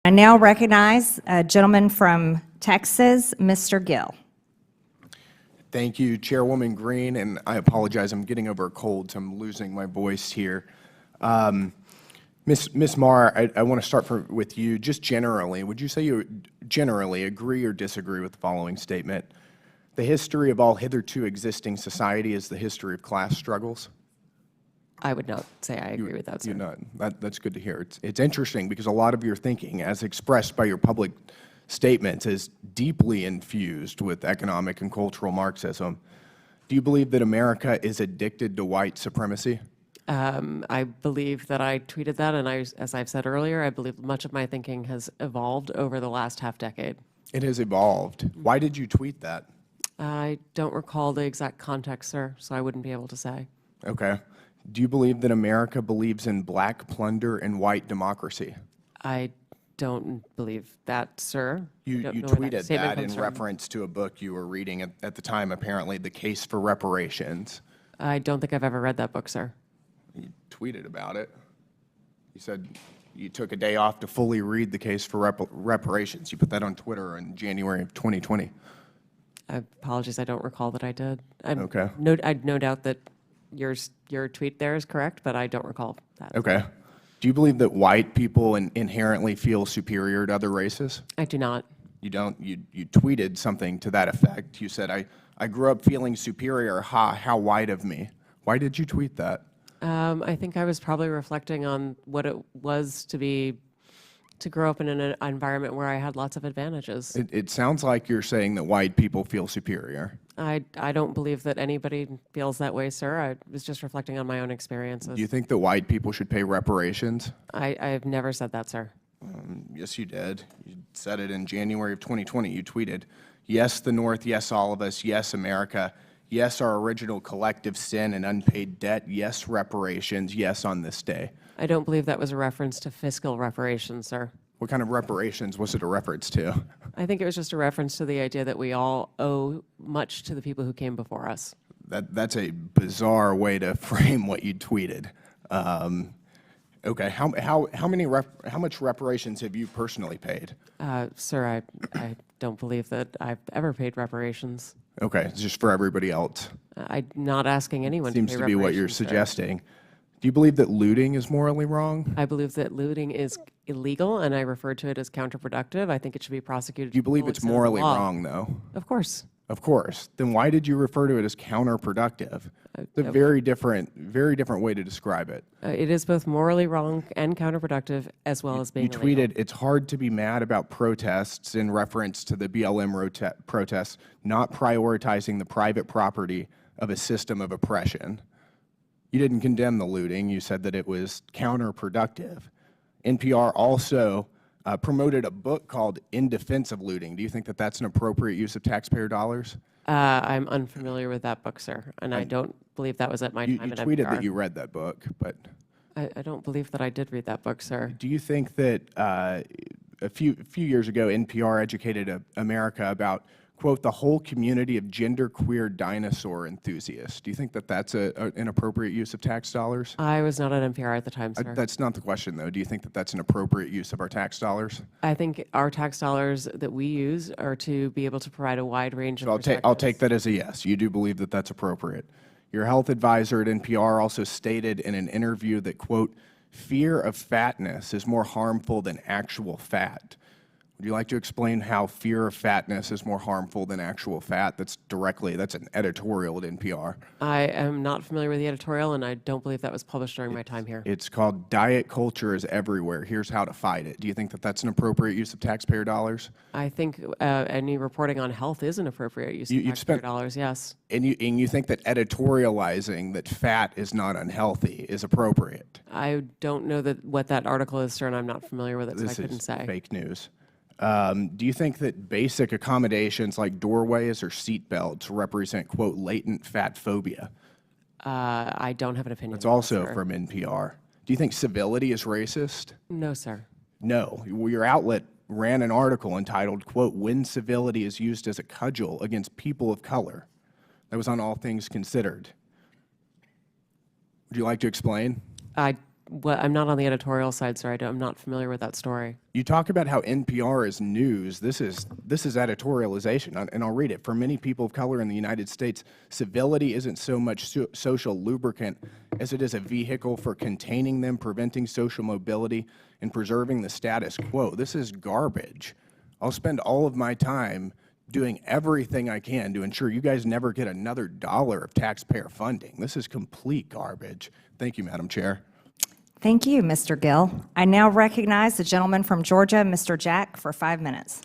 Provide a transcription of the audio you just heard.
I now recognize a gentleman from Texas, Mr. Gill. Thank you, Chairwoman Green, and I apologize, I'm getting over a cold, so I'm losing my voice here. Ms. Maher, I want to start with you. Just generally, would you say you generally agree or disagree with the following statement? The history of all hitherto existing society is the history of class struggles? I would not say I agree with that, sir. You're not. That's good to hear. It's interesting because a lot of your thinking, as expressed by your public statements, is deeply infused with economic and cultural Marxism. Do you believe that America is addicted to white supremacy? I believe that I tweeted that, and as I've said earlier, I believe much of my thinking has evolved over the last half-decade. It has evolved. Why did you tweet that? I don't recall the exact context, sir, so I wouldn't be able to say. Okay. Do you believe that America believes in black plunder and white democracy? I don't believe that, sir. You tweeted that in reference to a book you were reading at the time, apparently, The Case for Reparations. I don't think I've ever read that book, sir. You tweeted about it. You said you took a day off to fully read The Case for Reparations. You put that on Twitter in January of 2020. Apologies, I don't recall that I did. Okay. I'd no doubt that your tweet there is correct, but I don't recall that. Okay. Do you believe that white people inherently feel superior to other races? I do not. You don't? You tweeted something to that effect. You said, I grew up feeling superior. Ha, how white of me. Why did you tweet that? I think I was probably reflecting on what it was to grow up in an environment where I had lots of advantages. It sounds like you're saying that white people feel superior. I don't believe that anybody feels that way, sir. I was just reflecting on my own experiences. Do you think that white people should pay reparations? I've never said that, sir. Yes, you did. You said it in January of 2020. You tweeted, yes, the North, yes, all of us, yes, America, yes, our original collective sin and unpaid debt, yes, reparations, yes, on this day. I don't believe that was a reference to fiscal reparations, sir. What kind of reparations was it a reference to? I think it was just a reference to the idea that we all owe much to the people who came before us. That's a bizarre way to frame what you tweeted. Okay, how much reparations have you personally paid? Sir, I don't believe that I've ever paid reparations. Okay, it's just for everybody else. I'm not asking anyone to pay reparations. Seems to be what you're sir. suggesting. Do you believe that looting is morally wrong? I believe that looting is illegal, and I refer to it as counterproductive. I think it should be prosecuted. Do you believe it's morally wrong, though? Of course. Of course. Then why did you refer to it as counterproductive? It's a very different way to describe it. It is both morally wrong and counterproductive, as well as being illegal. You tweeted, it's hard to be mad about protests in reference to the BLM protests, not prioritizing the private property of a system of oppression. You didn't condemn the looting. You said that it was counterproductive. NPR also promoted a book called In Defense of Looting. Do you think that that's an appropriate use of taxpayer dollars? I'm unfamiliar with that book, sir, and I don't believe that was at my time at NPR. You tweeted that you read that book, but I don't believe that I did read that book, sir. Do you think that a few years ago, NPR educated America about, quote, the whole community of genderqueer dinosaur enthusiasts? Do you think that that's an appropriate use of tax dollars? I was not at NPR at the time, sir. That's not the question, though. Do you think that that's an appropriate use of our tax dollars? I think our tax dollars that we use are to be able to provide a wide range of perspectives. I'll take that as a yes. You do believe that that's appropriate. Your health advisor at NPR also stated in an interview that, quote, fear of fatness is more harmful than actual fat. Would you like to explain how fear of fatness is more harmful than actual fat? That's an editorial at NPR. I am not familiar with the editorial, and I don't believe that was published during my time here. It's called Diet Culture is Everywhere. Here's how to fight it. Do you think that that's an appropriate use of taxpayer dollars? I think any reporting on health is an appropriate use of taxpayer dollars, yes. And you think that editorializing that fat is not unhealthy is appropriate? I don't know what that article is, sir, and I'm not familiar with it, so I couldn't say. This is fake news. Do you think that basic accommodations like doorways or seat belts represent, quote, latent fat phobia? I don't have an opinion. It's also from NPR. Do you think civility is racist? No, sir. No. Your outlet ran an article entitled, quote, when civility is used as a cudgel against people of color. That was on All Things Considered. Would you like to explain? I'm not on the editorial side, so I'm not familiar with that story. You talk about how NPR is news. This is editorialization, and I'll read it. For many people of color in the United States, civility isn't so much social lubricant as it is a vehicle for containing them, preventing social mobility, and preserving the status quo. This is garbage. I'll spend all of my time doing everything I can to ensure you guys never get another dollar of taxpayer funding. This is complete garbage. Thank you, Madam Chair. Thank you, Mr. Gill. I now recognize the gentleman from Georgia, Mr. Jack, for 5 minutes.